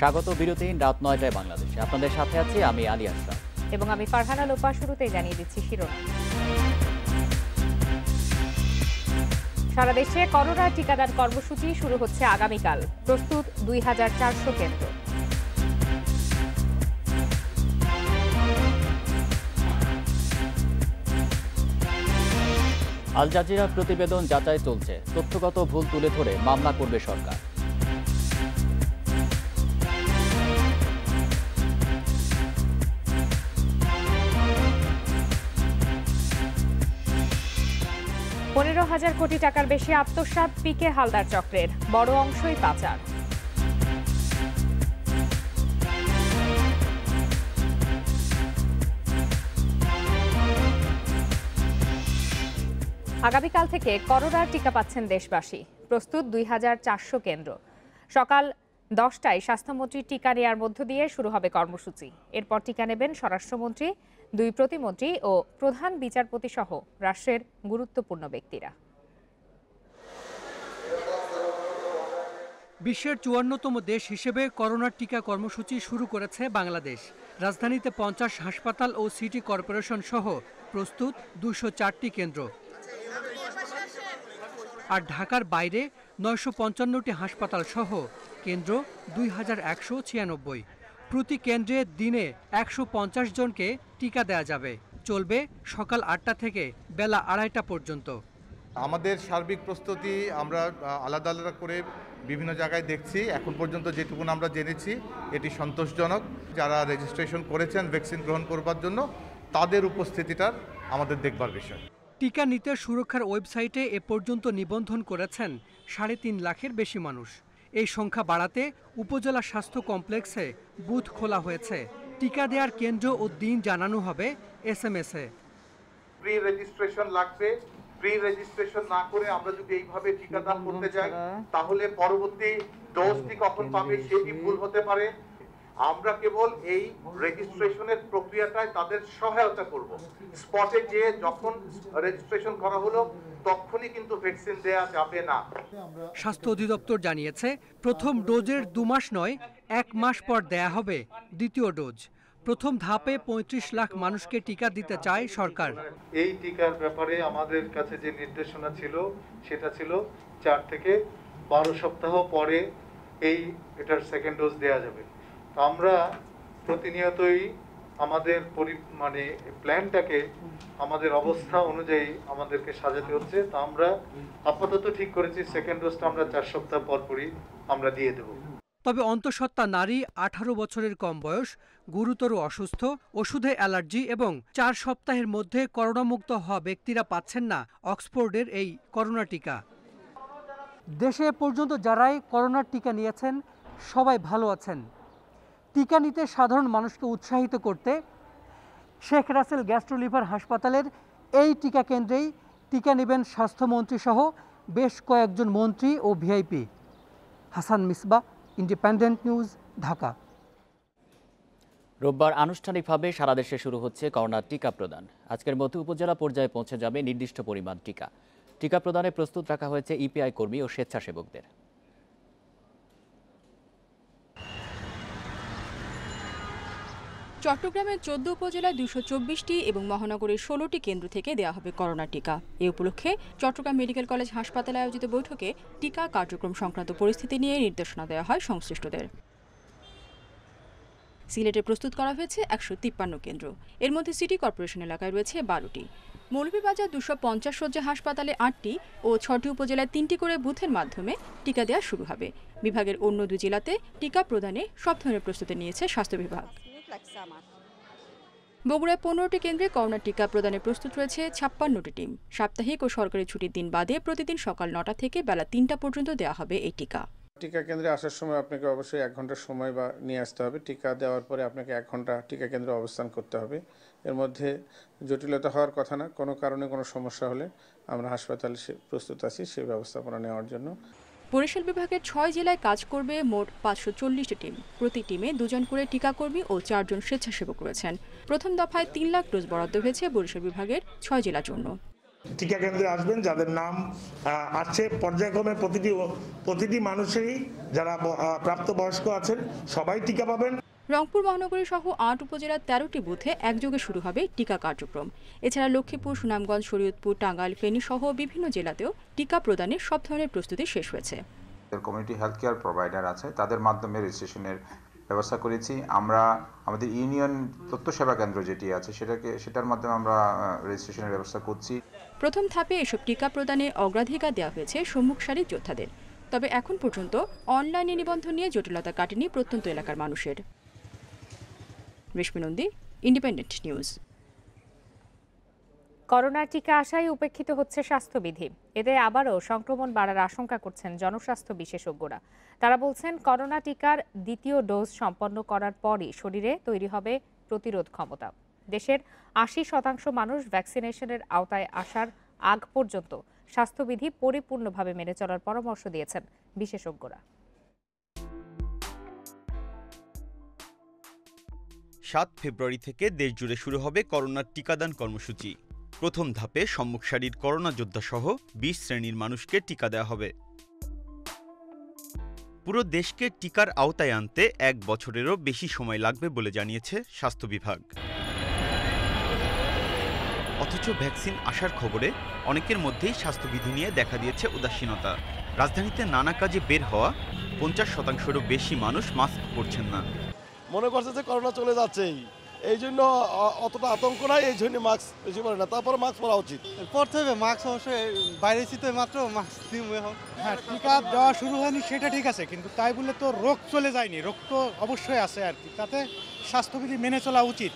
স্বাগত বিরতিহীন রাত ৯টায় বাংলাদেশে। আপনাদের সাথে আছি আমি আলী আশরাফ এবং আমি ফারহানা লোপা। শুরুতেই জানিয়ে দিচ্ছি শিরোনাম। সারা দেশে করোনা টিকাদান কর্মসূচি শুরু হচ্ছে আগামীকাল। প্রস্তুত ২,৪০০ কেন্দ্র। আল জাজিরা প্রতিবেদন যাচাই চলছে, তথ্যগত ভুল তুলে ধরে মামলা করবে সরকার। $১৫,০০০ কোটি টাকার বেশি আত্মসাৎ পিকে হালদার চক্রের, বড় অংশই পাচার। আগামীকাল থেকে করোনার টিকা পাচ্ছেন দেশবাসী। প্রস্তুত ২,৪০০ কেন্দ্র। সকাল ১০টায় স্বাস্থ্যমন্ত্রী টিকা নেওয়ার মধ্য দিয়ে শুরু হবে কর্মসূচি। এরপর টিকা নেবেন স্বরাষ্ট্রমন্ত্রী, ২ প্রতিমন্ত্রী ও প্রধান বিচারপতি সহ রাষ্ট্রের গুরুত্বপূর্ণ ব্যক্তিরা। বিশ্বের ৫৪তম দেশ হিসেবে করোনার টিকা কর্মসূচি শুরু করেছে বাংলাদেশ। রাজধানীতে ৫০ হাসপাতাল ও সিটি কর্পোরেশন সহ প্রস্তুত ২০৪টি কেন্দ্র। আর ঢাকার বাইরে ৯৫৫টি হাসপাতাল সহ কেন্দ্র ২,১৯৬। প্রতি কেন্দ্রে দিনে ১৫০ জনকে টিকা দেয়া যাবে। চলবে সকাল ৮টা থেকে বেলা ২:৩০ পর্যন্ত। আমাদের সার্বিক প্রস্তুতি আমরা আলাদা আলাদা করে বিভিন্ন জায়গায় দেখছি। এখন পর্যন্ত যেটুকু আমরা জেনেছি এটি সন্তোষজনক। যারা রেজিস্ট্রেশন করেছেন ভ্যাকসিন গ্রহণ করবার জন্য, তাদের উপস্থিতিটার আমাদের দেখবার বিষয়। টিকা নিতে সুরক্ষার ওয়েবসাইটে এ পর্যন্ত নিবন্ধন করেছেন ৩.৫ লাখের বেশি মানুষ। এই সংখ্যা বাড়াতে উপজেলা স্বাস্থ্য কমপ্লেক্সে বুথ খোলা হয়েছে। টিকা দেওয়ার কেন্দ্র ও দিন জানানো হবে SMS-এ। প্রি রেজিস্ট্রেশন লাগবে। প্রি রেজিস্ট্রেশন না করে আমরা যদি এইভাবে টিকাদান করতে যাই, তাহলে পরবর্তী ডোজটি কখন পাবে সেটি ভুল হতে পারে। আমরা কেবল এই রেজিস্ট্রেশনের প্রক্রিয়াটায় তাদের সহায়তা করব। স্পটে যে যখন রেজিস্ট্রেশন করা হলো তখনই কিন্তু ভ্যাকসিন দেয়া যাবে না। স্বাস্থ্য অধিদপ্তর জানিয়েছে, প্রথম ডোজের ২ মাস নয় ১ মাস পর দেয়া হবে দ্বিতীয় ডোজ। প্রথম ধাপে ৩৫ লাখ মানুষকে টিকা দিতে চায় সরকার। এই টিকার ব্যাপারে আমাদের কাছে যে নির্দেশনা ছিল সেটা ছিল ৪ থেকে ১২ সপ্তাহ পরে এটার সেকেন্ড ডোজ দেয়া যাবে। আমরা প্রতিনিয়তই আমাদের প্ল্যানটাকে আমাদের অবস্থা অনুযায়ী আমাদেরকে সাজাতে হচ্ছে। তা আমরা আপাতত ঠিক করেছি সেকেন্ড ডোজটা আমরা ৪ সপ্তাহ পরই আমরা দিয়ে দেব। তবে অন্তঃসত্ত্বা নারী, ১৮ বছরের কম বয়স, গুরুতর অসুস্থ, ওষুধে অ্যালার্জি এবং ৪ সপ্তাহের মধ্যে করোনামুক্ত হওয়া ব্যক্তিরা পাচ্ছেন না অক্সফোর্ডের এই করোনা টিকা। দেশে পর্যন্ত যারাই করোনার টিকা নিয়েছেন সবাই ভালো আছেন। টিকা নিতে সাধারণ মানুষকে উৎসাহিত করতে শেখ রাসেল গ্যাস্ট্রো-লিভার হাসপাতালের এই টিকা কেন্দ্রেই টিকা নেবেন স্বাস্থ্যমন্ত্রী সহ বেশ কয়েকজন মন্ত্রী ও VIP. Hasan Misbah, independent news, Dhaka. রোববার আনুষ্ঠানিকভাবে সারা দেশে শুরু হচ্ছে করোনার টিকা প্রদান। আজকের মধ্যে উপজেলা পর্যায়ে পৌঁছে যাবে নির্দিষ্ট পরিমাণ টিকা। টিকা প্রদানে প্রস্তুত রাখা হয়েছে ইপিআই কর্মী ও স্বেচ্ছাসেবকদের। চট্টগ্রামের ১৪ উপজেলায় ২২৪টি এবং মহানগরীর ১৬টি কেন্দ্র থেকে দেওয়া হবে করোনা টিকা। এ উপলক্ষে চট্টগ্রাম মেডিকেল কলেজ হাসপাতালে আয়োজিত বৈঠকে টিকা কার্যক্রম সংক্রান্ত পরিস্থিতি নিয়ে নির্দেশনা দেওয়া হয় সংশ্লিষ্টদের। সিলেটে প্রস্তুত করা হয়েছে ১৫৩ কেন্দ্র। এর মধ্যে সিটি কর্পোরেশন এলাকায় রয়েছে ১২টি। মৌলভীবাজার ২৫০ শয্যা হাসপাতালে ৮টি ও ৬টি উপজেলায় ৩টি করে বুথের মাধ্যমে টিকা দেওয়া শুরু হবে। বিভাগের অন্য ২ জেলাতে টিকা প্রদানে সব ধরনের প্রস্তুতি নিয়েছে স্বাস্থ্য বিভাগ। বগুড়ায় ১৫টি কেন্দ্রে করোনা টিকা প্রদানে প্রস্তুত রয়েছে ৫৬টি টিম। সাপ্তাহিক ও সরকারি ছুটির দিন বাদে প্রতিদিন সকাল ৯টা থেকে বেলা ৩টা পর্যন্ত দেওয়া হবে এই টিকা। টিকা কেন্দ্রে আসার সময় আপনাকে অবশ্যই ১ ঘন্টা সময় নিয়ে আসতে হবে। টিকা দেওয়ার পরে আপনাকে ১ ঘন্টা টিকা কেন্দ্রে অবস্থান করতে হবে। এর মধ্যে জটিলতা হওয়ার কথা না। কোনো কারণে কোনো সমস্যা হলে আমরা হাসপাতালে প্রস্তুত আছি সেই ব্যবস্থাপনা নেওয়ার জন্য। বরিশাল বিভাগের ৬ জেলায় কাজ করবে মোট ৫৪০টি টিম। প্রতি টিমে ২ জন করে টিকাকর্মী ও ৪ জন স্বেচ্ছাসেবক রয়েছেন। প্রথম দফায় ৩ লাখ ডোজ বরাদ্দ হয়েছে বরিশাল বিভাগের ৬ জেলার জন্য। টিকা কেন্দ্রে আসবেন, যাদের নাম আছে পর্যায়ক্রমে প্রতিটি মানুষেরই যারা প্রাপ্তবয়স্ক আছেন সবাই টিকা পাবেন। রংপুর মহানগরী সহ ৮ উপজেলার ১৩টি বুথে একযোগে শুরু হবে টিকা কার্যক্রম। এছাড়া লক্ষ্মীপুর, সুনামগঞ্জ, শরীয়তপুর, টাঙ্গাইল, ফেনী সহ বিভিন্ন জেলাতেও টিকা প্রদানের সব ধরনের প্রস্তুতি শেষ হয়েছে। কমিউনিটি হেলথ কেয়ার প্রোভাইডার আছে, তাদের মাধ্যমে রেজিস্ট্রেশনের ব্যবস্থা করেছি। আমরা আমাদের ইউনিয়ন তথ্য সেবা কেন্দ্র যেটি আছে সেটার মাধ্যমে আমরা রেজিস্ট্রেশনের ব্যবস্থা করছি। প্রথম ধাপে এসব টিকা প্রদানে অগ্রাধিকার দেওয়া হয়েছে সম্মুখ সারির যোদ্ধাদের। তবে এখন পর্যন্ত অনলাইনে নিবন্ধন নিয়ে জটিলতা কাটেনি প্রত্যন্ত এলাকার মানুষের। রেশমি নন্দী, ইন্ডিপেন্ডেন্ট নিউজ। করোনার টিকা আসায় উপেক্ষিত হচ্ছে স্বাস্থ্যবিধি। এতে আবারও সংক্রমণ বাড়ার আশঙ্কা করছেন জনস্বাস্থ্য বিশেষজ্ঞরা। তারা বলছেন, করোনা টিকার দ্বিতীয় ডোজ সম্পন্ন করার পরই শরীরে তৈরি হবে প্রতিরোধ ক্ষমতা। দেশের ৮০% মানুষ ভ্যাকসিনেশনের আওতায় আসার আগ পর্যন্ত স্বাস্থ্যবিধি পরিপূর্ণভাবে মেনে চলার পরামর্শ দিয়েছেন বিশেষজ্ঞরা। ৭ ফেব্রুয়ারি থেকে দেশজুড়ে শুরু হবে করোনার টিকাদান কর্মসূচি। প্রথম ধাপে সম্মুখ সারির করোনা যোদ্ধা সহ ২০ শ্রেণীর মানুষকে টিকা দেওয়া হবে। পুরো দেশকে টিকার আওতায় আনতে ১ বছরেরও বেশি সময় লাগবে বলে জানিয়েছে স্বাস্থ্য বিভাগ। অথচ ভ্যাকসিন আসার খবরে অনেকের মধ্যেই স্বাস্থ্যবিধি নিয়ে দেখা দিয়েছে উদাসীনতা। রাজধানীতে নানা কাজে বের হওয়া ৫০%-রও বেশি মানুষ মাস্ক পরছেন না। মনে করছে যে করোনা চলে যাচ্ছেই, এই জন্য অতটা আতঙ্ক নাই, এই জন্য মাস্ক বেশি পরে না। তারপরে মাস্ক পরা উচিত, পড়তে হবে মাস্ক। অবশ্যই বাইরে তো মাত্র মাস্ক দিব এখন। হ্যাঁ, টিকা দেওয়া শুরু হয়নি সেটা ঠিক আছে, কিন্তু তাই বলে তো রোগ চলে যায়নি। রোগ তো অবশ্যই আছে আর কি, তাতে স্বাস্থ্যবিধি মেনে চলা উচিত।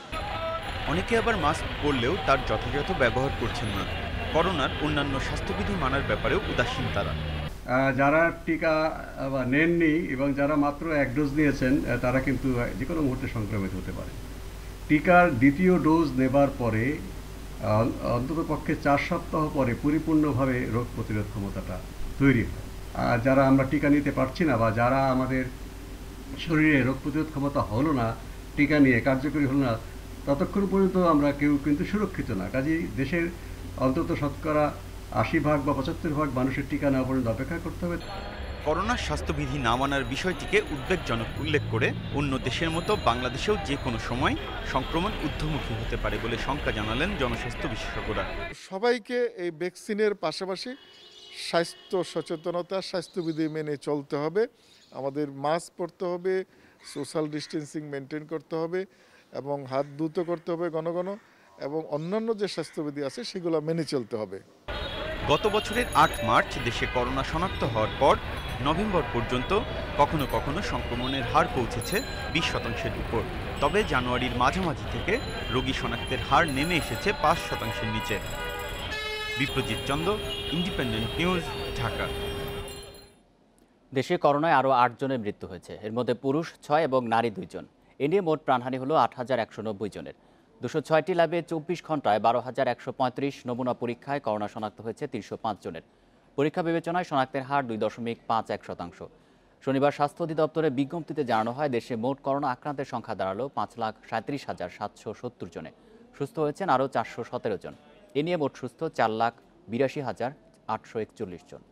অনেকে আবার মাস্ক পরলেও তার যথাযথ ব্যবহার করছেন না। করোনার অন্যান্য স্বাস্থ্যবিধি মানার ব্যাপারেও উদাসীন তারা। যারা টিকা নেননি এবং যারা মাত্র ১ ডোজ নিয়েছেন তারা কিন্তু যে কোনো মুহূর্তে সংক্রমিত হতে পারে। টিকার দ্বিতীয় ডোজ নেবার পরে অন্ততপক্ষে ৪ সপ্তাহ পরে পরিপূর্ণভাবে রোগ প্রতিরোধ ক্ষমতাটা তৈরি হয়। আর যারা আমরা টিকা নিতে পারছি না বা যারা আমাদের শরীরে রোগ প্রতিরোধ ক্ষমতা হলো না, টিকা নিয়ে কার্যকরী হলো না, ততক্ষণ পর্যন্ত আমরা কেউ কিন্তু সুরক্ষিত না। কাজেই দেশের অন্তত শতকরা ৮০% বা ৭৫% মানুষের টিকা নেওয়া পর্যন্ত অপেক্ষা করতে হবে। করোনার স্বাস্থ্যবিধি না মানার বিষয়টিকে উদ্বেগজনক উল্লেখ করে অন্য দেশের মতো বাংলাদেশেও যে কোনো সময় সংক্রমণ ঊর্ধ্বমুখী হতে পারে বলে শঙ্কা জানালেন জনস্বাস্থ্য বিশেষজ্ঞরা। সবাইকে এই ভ্যাকসিনের পাশাপাশি স্বাস্থ্য সচেতনতা, স্বাস্থ্যবিধি মেনে চলতে হবে। আমাদের মাস্ক পরতে হবে, সোশ্যাল ডিস্টেন্সিং মেনটেন করতে হবে এবং হাত ধুতে করতে হবে ঘন ঘন, এবং অন্যান্য যে স্বাস্থ্যবিধি আছে সেগুলো মেনে চলতে হবে। গত বছরের ৮ মার্চ দেশে করোনা শনাক্ত হওয়ার পর নভেম্বর পর্যন্ত কখনো কখনো সংক্রমণের হার পৌঁছেছে ২০% উপর। তবে জানুয়ারির মাঝামাঝি থেকে রোগী শনাক্তের হার নেমে এসেছে ৫%-এর নিচে। Biprajit Chanda, independent news, Dhaka. দেশে করোনায় আরও ৮ জনের মৃত্যু হয়েছে। এর মধ্যে পুরুষ ৬ এবং নারী ২ জন। এ নিয়ে মোট প্রাণহানি হলো ৮,১৯০ জনের। ২০৬টি ল্যাবে ২৪ ঘন্টায় ১২,১৩৫ নমুনা পরীক্ষায় করোনা শনাক্ত হয়েছে ৩০৫ জনের। পরীক্ষা বিবেচনায় শনাক্তের হার ২.৫১%। শনিবার স্বাস্থ্য অধিদপ্তরের বিজ্ঞপ্তিতে জানানো হয়, দেশে মোট করোনা আক্রান্তের সংখ্যা দাঁড়ালো ৫,৩৭,৭৭০ জনে। সুস্থ হয়েছেন আরও ৪১৭ জন। এ নিয়ে মোট সুস্থ ৪,৮২,৮৪১ জন।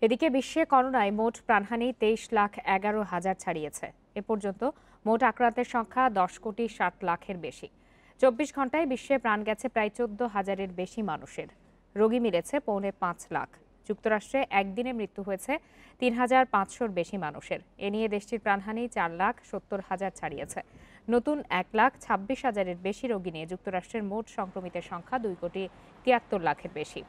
এদিকে বিশ্বে করোনায় মোট প্রাণহানি ২৩,১১,০০০ ছাড়িয়েছে। এ পর্যন্ত মোট আক্রান্তের সংখ্যা ১০,৬০,০০,০০০-এর বেশি। ২৪ ঘন্টায় বিশ্বে প্রাণ গেছে প্রায় ১৪,০০০-এর বেশি মানুষের। রোগী মিলেছে ৫.৫ লাখ। যুক্তরাষ্ট্রে একদিনে মৃত্যু হয়েছে ৩,৫০০-র বেশি মানুষের। এ নিয়ে দেশটির প্রাণহানি ৪,৭০,০০০ ছাড়িয়েছে। নতুন ১,২৬,০০০-এর বেশি রোগী নিয়ে যুক্তরাষ্ট্রের মোট সংক্রমিতের সংখ্যা ২,৭৩,০০,০০০-এর বেশি।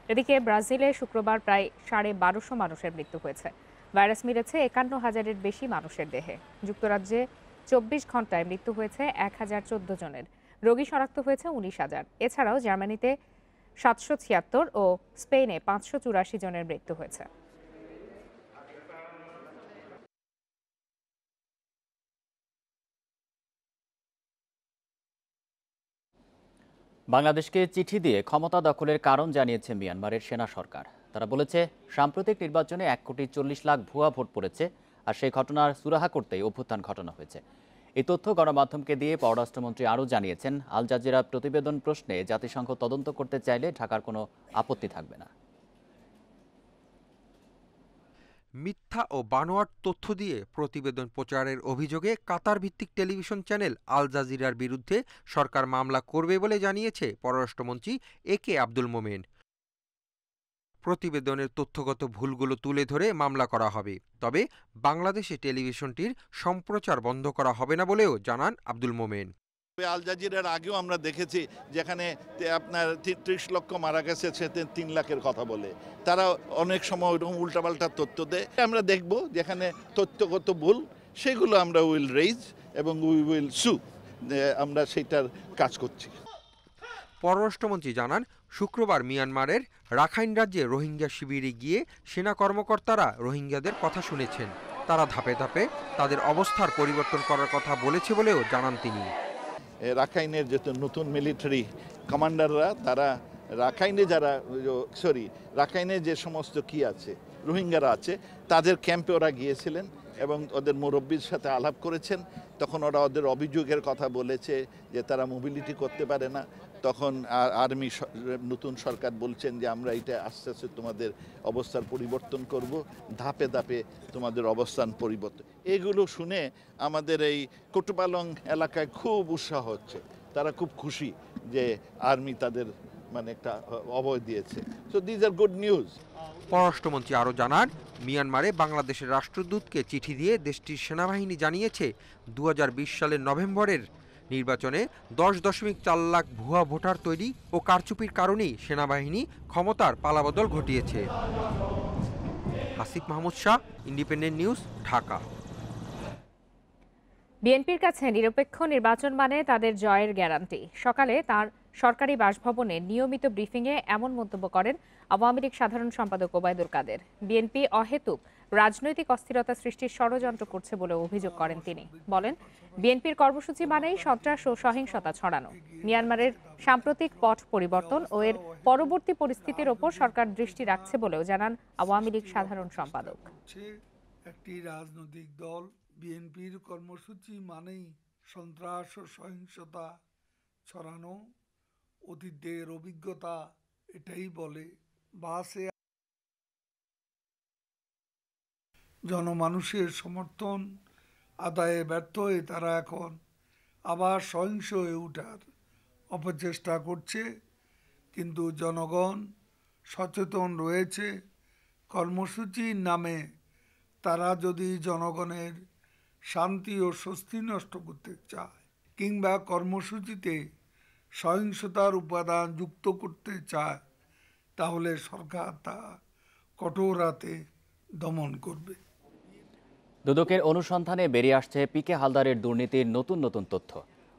এদিকে ব্রাজিলে শুক্রবার প্রায় ১২৫০ মানুষের মৃত্যু হয়েছে। ভাইরাস মিলেছে ৫১,০০০-এর বেশি মানুষের দেহে। যুক্তরাজ্যে ২৪ ঘন্টায় মৃত্যু হয়েছে ১,০১৪ জনের। রোগী শনাক্ত হয়েছে ১৯,০০০। এছাড়াও জার্মানিতে ৭৭৬ ও স্পেনে ৫৮৪ জনের মৃত্যু হয়েছে। বাংলাদেশকে চিঠি দিয়ে ক্ষমতা দখলের কারণ জানিয়েছে মিয়ানমারের সেনা সরকার। তারা বলেছে, সাম্প্রতিক নির্বাচনে ১,৪০,০০,০০০ ভুয়া ভোট পড়েছে আর সেই ঘটনার সুরাহা করতেই অভ্যুত্থান ঘটানো হয়েছে। এই তথ্য গণমাধ্যমকে দিয়ে পররাষ্ট্রমন্ত্রী আরও জানিয়েছেন, আল জাজিরা প্রতিবেদন প্রশ্নে জাতিসংঘ তদন্ত করতে চাইলে ঢাকার কোনো আপত্তি থাকবে না। মিথ্যা ও বানোয়াট তথ্য দিয়ে প্রতিবেদন প্রচারের অভিযোগে কাতার ভিত্তিক টেলিভিশন চ্যানেল আল জাজিরার বিরুদ্ধে সরকার মামলা করবে বলে জানিয়েছে পররাষ্ট্রমন্ত্রী একে আব্দুল মোমেন। প্রতিবেদনের তথ্যগত ভুলগুলো তুলে ধরে মামলা করা হবে, তবে বাংলাদেশে টেলিভিশনটির সম্প্রচার বন্ধ করা হবে না বলেও জানান আব্দুল মোমেন। আল জাজিরার আগেও আমরা দেখেছি যেখানে আপনার 30 লক্ষ মারা গেছে, সে 3 লাখের কথা বলে। তারা অনেক সময় ওইরকম উল্টাপাল্টা তথ্য দেয়। আমরা দেখব যেখানে তথ্যগত ভুল, সেগুলো আমরা উইল রেইজ এবং উইল সু, আমরা সেটার কাজ করছি। পররাষ্ট্রমন্ত্রী জানান, শুক্রবার মিয়ানমারের রাখাইন রাজ্যে রোহিঙ্গা শিবিরে গিয়ে সেনা কর্মকর্তারা রোহিঙ্গাদের কথা শুনেছেন। তারা ধাপে ধাপে তাদের অবস্থার পরিবর্তন করার কথা বলেছে বলেও জানান তিনি। রাখাইনের যে নতুন মিলিটারি কমান্ডাররা, তারা রাখাইনে যে সমস্ত কি আছে রোহিঙ্গারা আছে, তাদের ক্যাম্পে ওরা গিয়েছিলেন এবং ওদের মুরব্বীর সাথে আলাপ করেছেন। তখন ওরা ওদের অভিযোগের কথা বলেছে যে তারা মোবিলিটি করতে পারে না। তখন আর্মি নতুন সরকার বলছেন যে আমরা এটা আস্তে আস্তে তোমাদের অবস্থার পরিবর্তন করব, ধাপে ধাপে তোমাদের অবস্থান পরিবর্তন। এগুলো শুনে আমাদের এই কোটপালং এলাকায় খুব উৎসাহ হচ্ছে। তারা খুব খুশি যে আর্মি তাদের একটা অভয় দিয়েছে। So this are good news. পররাষ্ট্রমন্ত্রী আরও জানান, মিয়ানমারে বাংলাদেশের রাষ্ট্রদূতকে চিঠি দিয়ে দেশটির সেনাবাহিনী জানিয়েছে 2020 সালের নভেম্বরের নির্বাচনে 10.4 লাখ ভুয়া ভোটার তৈরি ও কারচুপির কারণেই সেনাবাহিনী ক্ষমতার পালাবদল ঘটিয়েছে। Asif Mahmud Shah, independent news, Dhaka. বিএনপির কাছে নিরপেক্ষ নির্বাচন মানে তাদের জয়ের গ্যারান্টি। সকালে তার সরকারি বাসভবনে নিয়মিত ব্রিফিংয়ে এমন মন্তব্য করেন আওয়ামী লীগ সাধারণ সম্পাদক ওবায়দুল কাদের। বিএনপি অহেতুক রাজনৈতিক অস্থিরতা সৃষ্টির ষড়যন্ত্র করছে বলে অভিযোগ করেন তিনি। বলেন, বিএনপির কর্মসূচি মানেই সন্ত্রাস ও সহিংসতা ছড়ানো। মিয়ানমারের সাম্প্রতিক পথ পরিবর্তন ও এর পরবর্তী পরিস্থিতির ওপর সরকার দৃষ্টি রাখছে বলেও জানান আওয়ামী লীগ সাধারণ সম্পাদক। একটি রাজনৈতিক দল বিএনপির কর্মসূচি মানেই সন্ত্রাস ও সহিংসতা ছড়ানো। অতীতের অভিজ্ঞতা এটাই বলে। বাসে জনমানুষের সমর্থন আদায়ে ব্যর্থ হয়ে তারা এখন আবার সহিংস হয়ে ওঠার অপচেষ্টা করছে। কিন্তু জনগণ সচেতন রয়েছে। কর্মসূচির নামে তারা যদি জনগণের শান্তি ও স্বস্তি নষ্ট করতে চায় কিংবা কর্মসূচিতে সহিংসতার উপাদান যুক্ত করতে চায়, তাহলে সরকার তা কঠোর হাতে দমন করবে। দুদকের অনুসন্ধানে বেরিয়ে আসছে পিকে হালদারের দুর্নীতির নতুন নতুন তথ্য।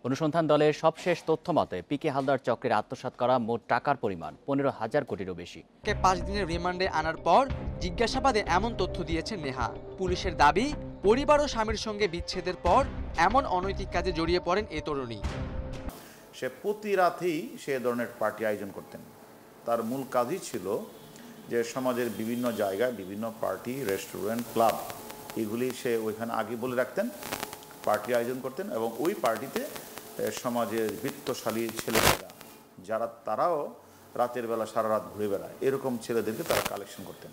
অনুসন্ধান দলের সবশেষ তথ্য মতে পিকে হালদার চক্রের আত্মসাৎ করা মোট টাকার পরিমাণ 15,000 কোটিরও বেশি। 5 দিনের রিমান্ডে আনার পর জিজ্ঞাসাবাদে এমন তথ্য দিয়েছেন নেহা। পুলিশের দাবি, পরিবার ও স্বামীর সঙ্গে বিচ্ছেদের পর এমন অনৈতিক কাজে জড়িয়ে পড়েন এই তরুণী। সে প্রতি রাতেই সে ধরনের পার্টি আয়োজন করতেন। তার মূল কাজই ছিল যে সমাজের বিভিন্ন জায়গায় বিভিন্ন পার্টি, রেস্টুরেন্ট, ক্লাব, এগুলি সে ওইখানে আগে বলে রাখতেন, পার্টি আয়োজন করতেন এবং ওই পার্টিতে সমাজের বিত্তশালী ছেলেমেয়েরা যারা তারাও রাতের বেলা সারা রাত ঘুরে বেড়ায়, এরকম ছেলেদেরকে তারা কালেকশন করতেন।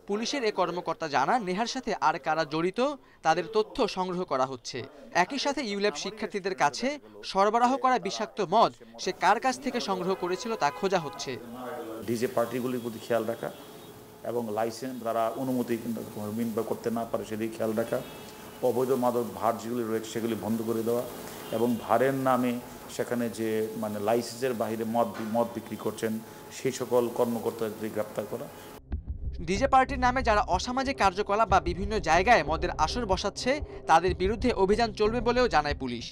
পুলিশের এই কর্মকর্তা জানান, নেহার সাথে আর কারা জড়িত তাদের তথ্য সংগ্রহ করা হচ্ছে। একই সাথে ইউল্যাব শিক্ষার্থীদের কাছে সরবরাহ করা বিষাক্ত মদ সে কার কাছ থেকে সংগ্রহ করেছিল তা খোঁজা হচ্ছে। ডিজে পার্টিগুলির প্রতি খেয়াল রাখা এবং লাইসেন্স তারা অনুমতি করতে না পারে সেদিকে খেয়াল রাখা, অবৈধ মাদক ভার যেগুলি রয়েছে সেগুলি বন্ধ করে দেওয়া এবং ভারের নামে সেখানে যে লাইসেন্সের বাইরে মদ বিক্রি করছেন সেই সকল কর্মকর্তাদের গ্রেপ্তার করা। ডিজে পার্টির নামে যারা অসামাজিক কার্যকলাপ বা বিভিন্ন জায়গায় মদের আসর বসাচ্ছে তাদের বিরুদ্ধে অভিযান চলবে বলেও জানায় police.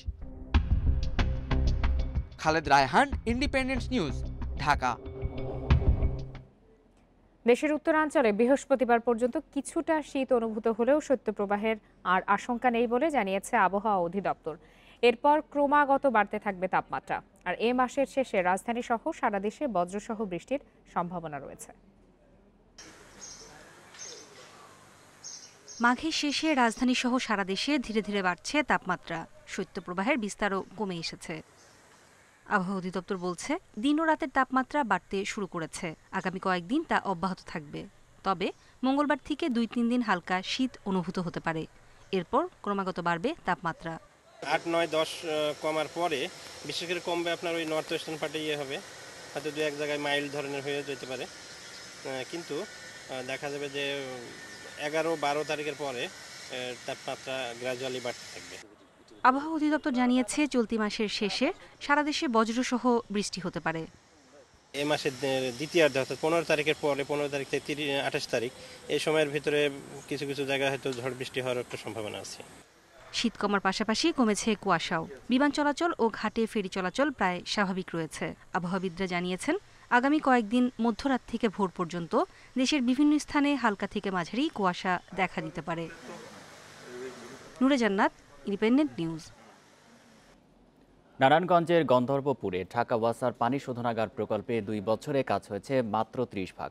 Khaled Raihan, independent news, Dhaka. দেশের উত্তরাঞ্চলে বৃহস্পতিবার পর্যন্ত কিছুটা শীত অনুভূত হলেও শৈত্যপ্রবাহের আর আশঙ্কা নেই বলে জানিয়েছে আবহাওয়া অধিদপ্তর। এরপর ক্রমাগত বাড়তে থাকবে তাপমাত্রা। আর এ মাসের শেষে রাজধানী সহ সারা দেশে বজ্রসহ বৃষ্টির সম্ভাবনা রয়েছে। মাঘের শেষে রাজধানীসহ সারা দেশে ধীরে ধীরে বাড়ছে তাপমাত্রা, শৈত্যপ্রবাহের বিস্তারও কমে এসেছে। আবহাওয়া অধিদপ্তর বলছে, দিন ও রাতের তাপমাত্রা বাড়তে শুরু করেছে। আগামী কয়েকদিন তা অব্যাহত থাকবে। তবে মঙ্গলবার থেকে 2-3 দিন হালকা শীত অনুভূত হতে পারে। এরপর ক্রমাগত বাড়বে তাপমাত্রা। 8, 9, 10 কমার পরে বিশেষ করে কমবে আপনার ওই নর্থ ওয়েস্টার্ন পার্টে হবে, হয়তো 2-1 জায়গায় মাইল্ড ধরনের হয়ে যেতে পারে, কিন্তু দেখা যাবে যে 11-12 তারিখের পরে তাপমাত্রা গ্র্যাজুয়ালি বাড়তে থাকবে। আবহাওয়া অধিদপ্তর জানিয়েছে, চলতি মাসের শেষে সারা দেশে বজ্রসহ বৃষ্টি হতে পারে। এই মাসের দ্বিতীয়ার্ধে অর্থাৎ 15 তারিখের পরে 15 তারিখ থেকে 28 তারিখ এই সময়ের ভিতরে কিছু কিছু জায়গায় হয়তো ঝড় বৃষ্টি হওয়ার একটা সম্ভাবনা আছে। শীত কমার পাশাপাশি কমেছে কুয়াশাও। বিমান চলাচল ও ঘাটে ফেরি চলাচল প্রায় স্বাভাবিক রয়েছে। আবহাওয়াবিদরা জানিয়েছেন, আগামী কয়েকদিন মধ্যরাত থেকে ভোর পর্যন্ত দেশের বিভিন্ন স্থানে হালকা থেকে মাঝারি কুয়াশা দেখা দিতে পারে। নূরে জান্নাত, ইন্ডিপেন্ডেন্ট নিউজ। নারায়ণগঞ্জের গন্ধর্বপুরে ঢাকা ওয়াসার পানি শোধনাগার প্রকল্পে 2 বছরে কাজ হয়েছে মাত্র 30 ভাগ।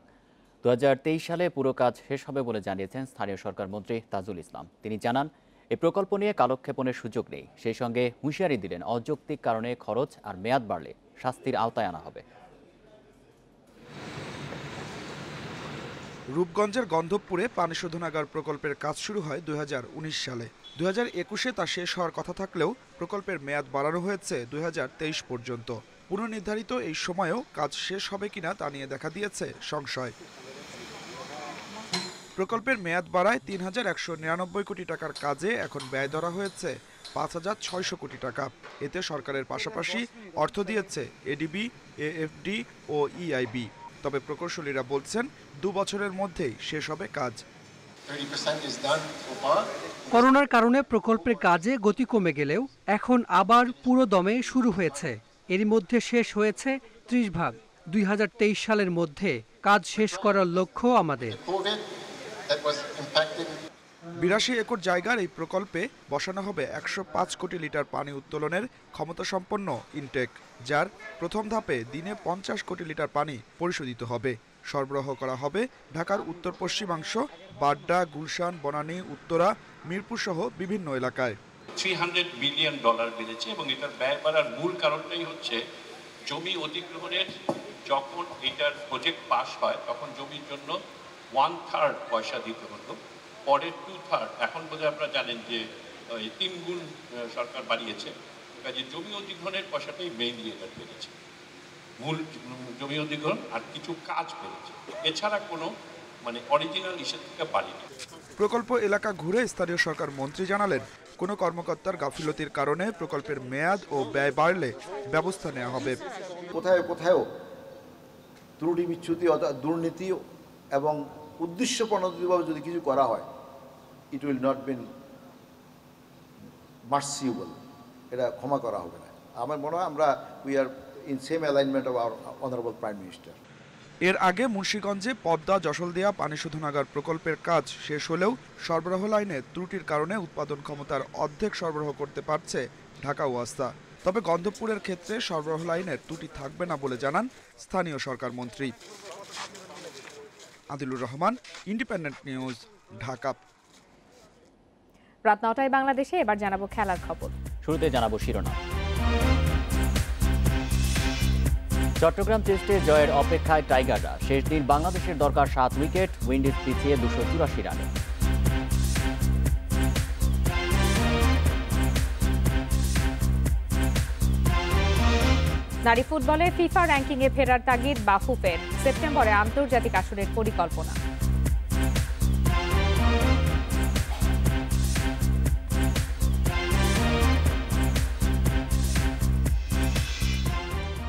2023 সালে পুরো কাজ শেষ হবে বলে জানিয়েছেন স্থানীয় সরকার মন্ত্রী তাজুল ইসলাম। তিনি জানান, এই প্রকল্প নিয়ে কালক্ষেপণের সুযোগ নেই। সেই সঙ্গে হুঁশিয়ারি দিলেন, অযৌক্তিক কারণে খরচ আর মেয়াদ বাড়লে শাস্তির আওতায় আনা হবে। রূপগঞ্জের গন্ধবপুরে পানি শোধনাগার প্রকল্পের কাজ শুরু হয় 2019 সালে। 2021-এ তা শেষ হওয়ার কথা থাকলেও প্রকল্পের মেয়াদ বাড়ানো হয়েছে 2023 পর্যন্ত। পুনর্নির্ধারিত এই সময়েও কাজ শেষ হবে কিনা তা নিয়ে দেখা দিয়েছে সংশয়। প্রকল্পের মেয়াদ বাড়ায় 3,199 কোটি টাকার কাজে এখন ব্যয় ধরা হয়েছে 5,600 কোটি টাকা। এতে সরকারের পাশাপাশি অর্থ দিয়েছে এডিবি, এএফডি ও ইআইবি। তবে প্রকৌশলীরা বলছেন, 2 বছরের মধ্যেই শেষ হবে কাজ। করোনার কারণে প্রকল্পের কাজে গতি কমে গেলেও এখন আবার পুরো দমে শুরু হয়েছে। এরই মধ্যে শেষ হয়েছে 30 ভাগ। 2023 সালের মধ্যে কাজ শেষ করার লক্ষ্য আমাদের। 82 একর জায়গার এই প্রকল্পে বসানো হবে 105 কোটি লিটার পানি উত্তোলনের ক্ষমতাসম্পন্ন ইনটেক, যার প্রথম ধাপে দিনে 50 কোটি লিটার পানি পরিশোধিত হবে। সরবরাহ করা হবে ঢাকার উত্তর পশ্চিমাংশ, বাড্ডা, গুলশান, বনানী, উত্তরা, মিরপুর সহ বিভিন্ন এলাকায়। $300 বিলিয়ন বেড়েছে এবং এটার ব্যয় বাড়ার মূল কারণটাই হচ্ছে জমি অধিগ্রহণের, যখন এটার প্রজেক্ট পাস হয় তখন জমির জন্য 1/3 পয়সা দিতে হতো, পরে 2/3, এখন বোধহয় আপনারা জানেন যে 3 গুণ সরকার বাড়িয়েছে। কাজে জমি অধিগ্রহণের পয়সাটাই মেইনলি এটা বেড়েছে, মূল জমি অধিগ্রহণ আর কিছু কাজ বেড়েছে, এছাড়া কোনো অরিজিনাল ইস্যু থেকে বাড়েনি। প্রকল্প এলাকা ঘুরে স্থানীয় সরকার মন্ত্রী জানালেন, কোনো কর্মকর্তার গাফিলতির কারণে প্রকল্পের মেয়াদ ও ব্যয় বাড়লে ব্যবস্থা নেওয়া হবে। কোথাও ত্রুটি বিচ্যুতি, দুর্নীতি এবং উদ্দেশ্যপ্রণোদিতভাবে যদি কিছু করা হয়, ইট উইল নট বিন মার্সিবল, এটা ক্ষমা করা হবে না। আমার মনে হয় আমরা we are in same alignment of our honourable prime minister. এর আগে মুন্সিগঞ্জে পদ্মা যশোলদিয়া পানি শোধনাগার প্রকল্পের কাজ শেষ হলেও সরবরাহ লাইনে ত্রুটির কারণে উৎপাদন ক্ষমতার অর্ধেক সরবরাহ করতে পারছে ঢাকা ওয়াসা। তবে গন্ধবপুরের ক্ষেত্রে সরবরাহ লাইনের ত্রুটি থাকবে না বলে জানান স্থানীয় সরকার মন্ত্রী। Adilur Rahman, independent news, Dhaka. রাত 9টায় বাংলাদেশে এবার জানাবো খেলার খবর। শুরুতে জানাবো শিরোনাম। চট্টগ্রাম টেস্টে জয়ের অপেক্ষায় টাইগাররা। শেষ দিন বাংলাদেশের দরকার 7 উইকেট, উইন্ডিজ পিছিয়ে 284 রানে। নারী ফুটবলে ফিফা র্যাঙ্কিংয়ে ফেরার তাগিদ বাফুফের। সেপ্টেম্বরে আন্তর্জাতিক আসরের পরিকল্পনা।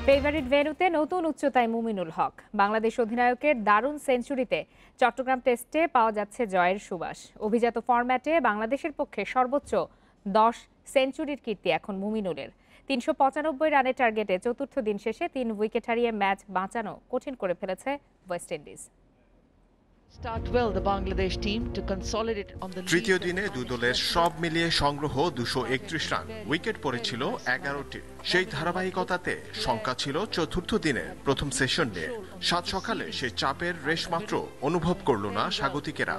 ফেভারিট ভেন্যুতে নতুন উচ্চতায় মুমিনুল হক। বাংলাদেশ অধিনায়কের দারুণ সেঞ্চুরিতে চট্টগ্রাম টেস্টে পাওয়া যাচ্ছে জয়ের সুবাস। অভিজাত ফরম্যাটে বাংলাদেশের পক্ষে সর্বোচ্চ 10 সেঞ্চুরির কীর্তি এখন মুমিনুলের। 395 রানের টার্গেটে চতুর্থ দিন শেষে 3 উইকেট হারিয়ে ম্যাচ বাঁচানো কঠিন করে ফেলেছে ওয়েস্ট ইন্ডিজ। তৃতীয় দিনে দুই দলের সব মিলিয়ে সংগ্রহ 231 রান, উইকেট পড়েছিল 11টি। সেই ধারাবাহিকতাতে শঙ্কা ছিল চতুর্থ দিনে প্রথম সেশন নিয়ে। সাত সকালে সে চাপের রেশ মাত্র অনুভব করল না স্বাগতিকেরা।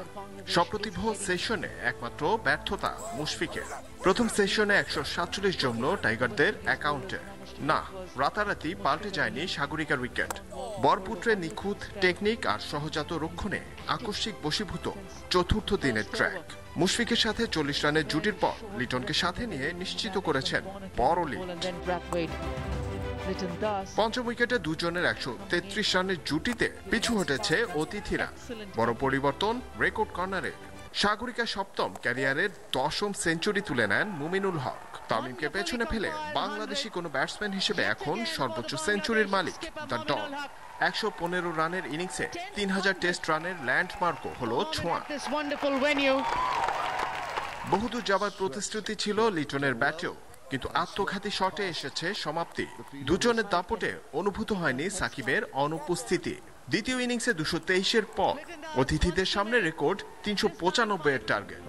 সপ্রতিভ সেশনে একমাত্র ব্যর্থতা মুশফিকের। প্রথম সেশনে 147 জমল টাইগারদের অ্যাকাউন্টে। না, রাতারাতি পাল্টে যায়নি সাগরিকার উইকেট। বরপুত্রের নিখুঁত টেকনিক আর সহজাত রক্ষণে আকস্মিক বশীভূত চতুর্থ দিনের ট্র্যাক। মুশফিকের সাথে 40 রানের জুটির পর লিটনকে সাথে নিয়ে নিশ্চিত করেছেন বড় লিড। পঞ্চম উইকেটে দুজনের 133 রানের জুটিতে পিছু হটেছে অতিথিরা। বড় পরিবর্তন রেকর্ড কর্নারে। সাগরিকা সপ্তম ক্যারিয়ারের 10ম সেঞ্চুরি তুলে নেন মুমিনুল হক। তামিমকে পেছনে ফেলে বাংলাদেশি কোনো ব্যাটসম্যান হিসেবে এখন সর্বোচ্চ সেঞ্চুরির মালিক দ্য ডন। 115 রানের ইনিংসে 3000 টেস্ট রানের ল্যান্ডমার্কও হলো ছোঁয়া। বহুদূর যাবার প্রতিশ্রুতি ছিল লিটনের ব্যাটেও, কিন্তু আত্মঘাতী শটে এসেছে সমাপ্তি। দুজনের দাপটে অনুভূত হয়নি সাকিবের অনুপস্থিতি। দ্বিতীয় ইনিংসে 223-এর পর অতিথিদের সামনে রেকর্ড 395-এর টার্গেট।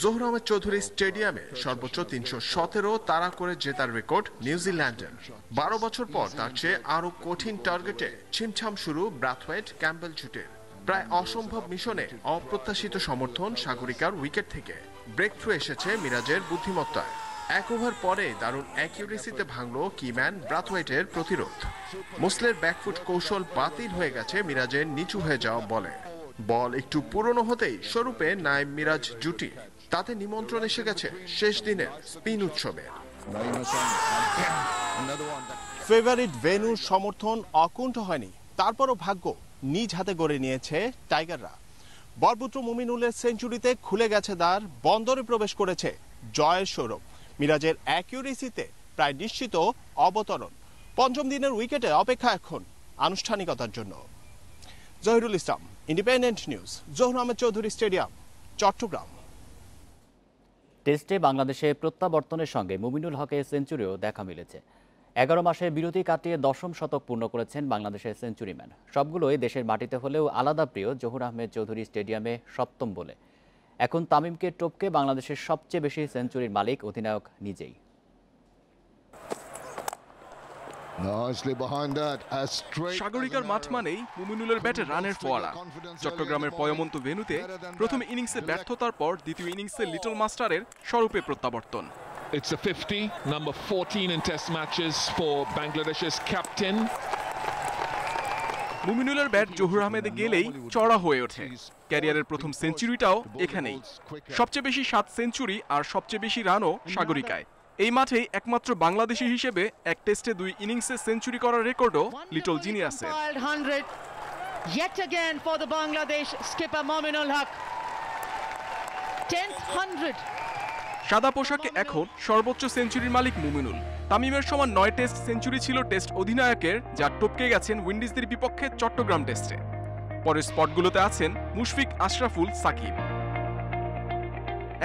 জহুর আহমেদ চৌধুরী স্টেডিয়ামে সর্বোচ্চ 317 তাড়া করে জেতার রেকর্ড নিউজিল্যান্ডের। 12 বছর পর তার চেয়ে আরো কঠিন টার্গেটে ছিমছাম শুরু ব্রাথওয়েট ক্যাম্বেল জুটের। প্রায় অসম্ভব মিশনে অপ্রত্যাশিত সমর্থন সাগরিকার উইকেট থেকে। ব্রেক থ্রু এসেছে মিরাজের বুদ্ধিমত্তায়। এক ওভার পরে দারুণ অ্যাকিউরেসিতে ভাঙল কিম্যান ব্রাথওয়েটের প্রতিরোধ। মুসলের ব্যাকফুট কৌশল বাতিল হয়ে গেছে মিরাজের নিচু হয়ে যাওয়া বলে। বল একটু পুরনো হতেই স্বরূপে নাইম মিরাজ জুটি। তাতে নিমন্ত্রণ এসে গেছে শেষ দিনের স্পিন উৎসবে। ফেভারিট ভেন্যুর সমর্থন অকুণ্ঠ হয়নি, তারপরও ভাগ্য নিজ হাতে গড়ে নিয়েছে টাইগাররা। বরপুত্র মুমিনুলের সেঞ্চুরিতে খুলে গেছে দ্বার, বন্দরে প্রবেশ করেছে জয়ের সৌরভ। মিরাজের অ্যাকিউরেসিতে প্রায় নিশ্চিত অবতরণ। পঞ্চম দিনের উইকেটে অপেক্ষা এখন আনুষ্ঠানিকতার জন্য। Zahirul Islam, independent news, Zahur Ahmed Chowdhury stadium, Chattogram. টেস্টে বাংলাদেশের প্রত্যাবর্তনের সঙ্গে মুমিনুল হকের সেঞ্চুরিও দেখা মিলেছে। 11 মাসের বিরতি কাটিয়ে 10ম শতক পূর্ণ করেছেন বাংলাদেশের সেঞ্চুরিম্যান। সবগুলোই দেশের মাটিতে হলেও আলাদা প্রিয় জহুর আহমেদ চৌধুরী স্টেডিয়ামে সপ্তম বলে। এখন তামিমকে টপকে বাংলাদেশের সবচেয়ে বেশি সেঞ্চুরির মালিক অধিনায়ক নিজেই। সাগরিকার মাঠ মানেই মুমিনুলের ব্যাটে রানের ফোয়ারা। চট্টগ্রামের পয়মন্ত ভেন্যুতে প্রথম ইনিংসে ব্যর্থতার পর দ্বিতীয় ইনিংসে লিটল মাস্টারের স্বরূপে প্রত্যাবর্তন। It's a 50, number 14 in test matches for Bangladesh's captain. মুমিনুলের ব্যাট জহুর আহমেদে গেলেই চড়া হয়ে ওঠে। ক্যারিয়ারের প্রথম সেঞ্চুরিটাও এখানেই। সবচেয়ে বেশি 7 সেঞ্চুরি আর সবচেয়ে বেশি রানও সাগরিকায়। এই মাঠেই একমাত্র বাংলাদেশি হিসেবে এক টেস্টে 2 ইনিংসে সেঞ্চুরি করার রেকর্ডও little জিনিয়াসের। Yet again for the Bangladesh skipper Mominul Haq. 10th 100. সাদা পোশাকে এখন সর্বোচ্চ সেঞ্চুরির মালিক মুমিনুল। তামিমের সমান 9 টেস্ট সেঞ্চুরি ছিল টেস্ট অধিনায়কের, যা টপকে গেছেন উইন্ডিজদের বিপক্ষে চট্টগ্রাম টেস্টে। পরের স্পটগুলোতে আছেন মুশফিক, আশরাফুল, সাকিব।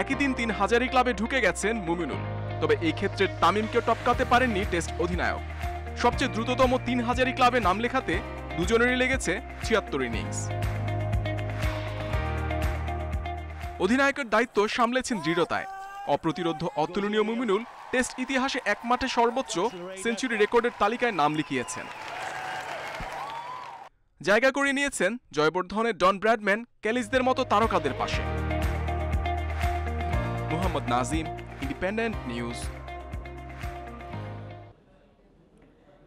একই দিন 3 হাজারি ক্লাবে ঢুকে গেছেন মুমিনুল। তবে এই ক্ষেত্রে তামিমকে টপকাতে পারেননি টেস্ট অধিনায়ক। সবচেয়ে দ্রুততম 3 হাজারি ক্লাবে নাম লেখাতে দুজনেরই লেগেছে 76 ইনিংস। অধিনায়কের দায়িত্ব সামলেছেন দৃঢ়তায়। অপ্রতিরোধ্য অতুলনীয় মুমিনুল টেস্ট ইতিহাসে এক মাঠে সর্বোচ্চ সেঞ্চুরি রেকর্ডের তালিকায় নাম লিখিয়েছেন। জায়গা করে নিয়েছেন জয়বর্ধনের ডন ব্র্যাডম্যান, ক্যালিসদের মতো তারকাদের পাশে। Mohammad Nazim, independent news.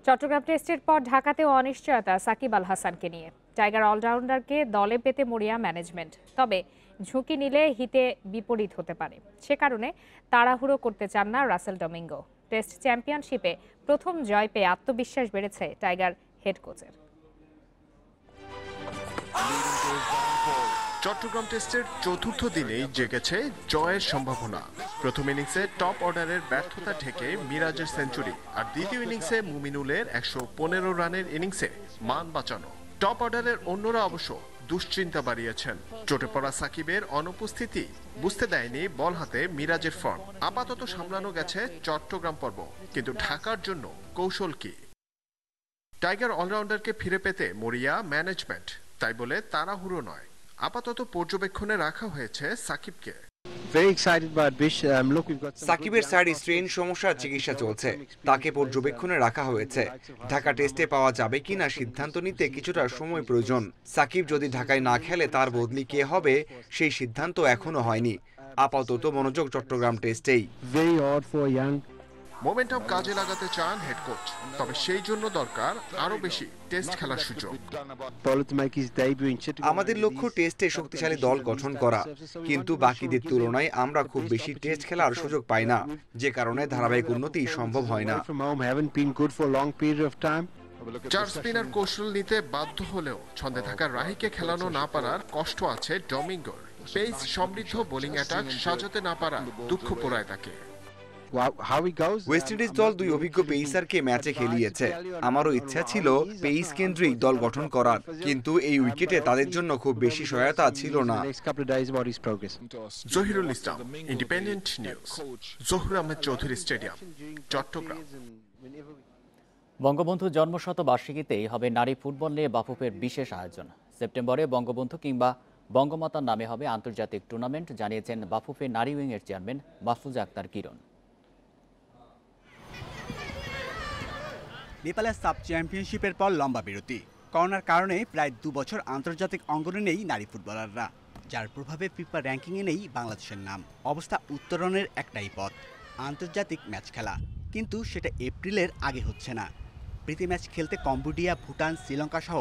চট্টগ্রাম টেস্টের পর ঢাকাতেও অনিশ্চয়তা সাকিব আল হাসানকে নিয়ে। টাইগার অলরাউন্ডারকে দলে পেতে মরিয়া ম্যানেজমেন্ট, তবে ঝুঁকি নিলে হিতে বিপরীত হতে পারে। সে কারণে তাড়াহুড়ো করতে চান না রাসেল ডমিঙ্গো। টেস্ট চ্যাম্পিয়নশিপে প্রথম জয় পেয়ে আত্মবিশ্বাস বেড়েছে টাইগার হেড কোচের। চট্টগ্রাম টেস্টের চতুর্থ দিনেই জেগেছে জয়ের সম্ভাবনা। প্রথম ইনিংসে টপ অর্ডারের ব্যর্থতা ঠেকে মিরাজের সেঞ্চুরি, আর দ্বিতীয় ইনিংসে মুমিনুলের 115 রানের ইনিংসে মান বাঁচানো। টপ অর্ডারের অন্যরা অবশ্য দুশ্চিন্তা বাড়িয়েছেন। চোটে পড়া সাকিবের অনুপস্থিতি বুঝতে দেয়নি বল হাতে মিরাজের ফর্ম। আপাতত সামলানো গেছে চট্টগ্রাম পর্ব, কিন্তু ঢাকার জন্য কৌশল কি? টাইগার অলরাউন্ডারকে ফিরে পেতে মরিয়া ম্যানেজমেন্ট। তাই বলে তাড়াহুড়ো নয়, আপাতত পর্যবেক্ষণে রাখা হয়েছে সাকিবকে। সাকিবের সাইড স্ট্রেন সমস্যার চিকিৎসা চলছে, তাকে পর্যবেক্ষণে রাখা হয়েছে। ঢাকা টেস্টে পাওয়া যাবে কিনা সিদ্ধান্ত নিতে কিছুটা সময় প্রয়োজন। সাকিব যদি ঢাকায় না খেলে তার বদলি কে হবে সেই সিদ্ধান্ত এখনো হয়নি। আপাতত মনোযোগ চট্টগ্রাম টেস্টেই। মোমেন্টাম কাজে লাগাতে চান হেড কোচ, তবে সেই জন্য দরকার আরো বেশি টেস্ট খেলার সুযোগ। আমাদের লক্ষ্য টেস্টে শক্তিশালী দল গঠন করা, কিন্তু বাকিদের তুলনায় আমরা খুব বেশি টেস্ট খেলার সুযোগ পাই না, যে কারণে ধারাবাহিক উন্নতি সম্ভব হয় না। চার স্পিনার কৌশল নিতে বাধ্য হলেও ছন্দে থাকা রাহিকে খেলানো না পারার কষ্ট আছে ডমিঙ্গোর। পেস সমৃদ্ধ বোলিং অ্যাটাক সাজাতে না পারা দুঃখ পোড়ায় তাকে। ওয়েস্ট ইন্ডিজ দল দুই অভিজ্ঞ পেসারকে ম্যাচে খেলিয়েছে। আমারও ইচ্ছা ছিল পেস কেন্দ্রিক দল গঠন করার, কিন্তু এই উইকেটে তাদের জন্য খুব বেশি সহায়তা ছিল না। Zahirul Islam, independent news, Zahur Ahmed Chowdhury stadium, Chattogram. Bangabandhu জন্মশতবার্ষিকীতেই হবে নারী ফুটবল নিয়ে বাফুফের বিশেষ আয়োজন। সেপ্টেম্বরে বঙ্গবন্ধু কিংবা বঙ্গমাতার নামে হবে আন্তর্জাতিক টুর্নামেন্ট, জানিয়েছেন বাফুফের নারী উইংয়ের চেয়ারম্যান মাহফুজা আক্তার কিরণ। নেপালের সাব চ্যাম্পিয়নশিপের পর লম্বা বিরতি, করোনার কারণে প্রায় 2 বছর আন্তর্জাতিক অঙ্গনে নেই নারী ফুটবলাররা, যার প্রভাবে ফিফা র্যাঙ্কিংয়ে নেই বাংলাদেশের নাম। অবস্থা উত্তরণের একটাই পথ, আন্তর্জাতিক ম্যাচ খেলা, কিন্তু সেটা এপ্রিলের আগে হচ্ছে না। প্রীতি ম্যাচ খেলতে কম্বোডিয়া, ভুটান, শ্রীলঙ্কা সহ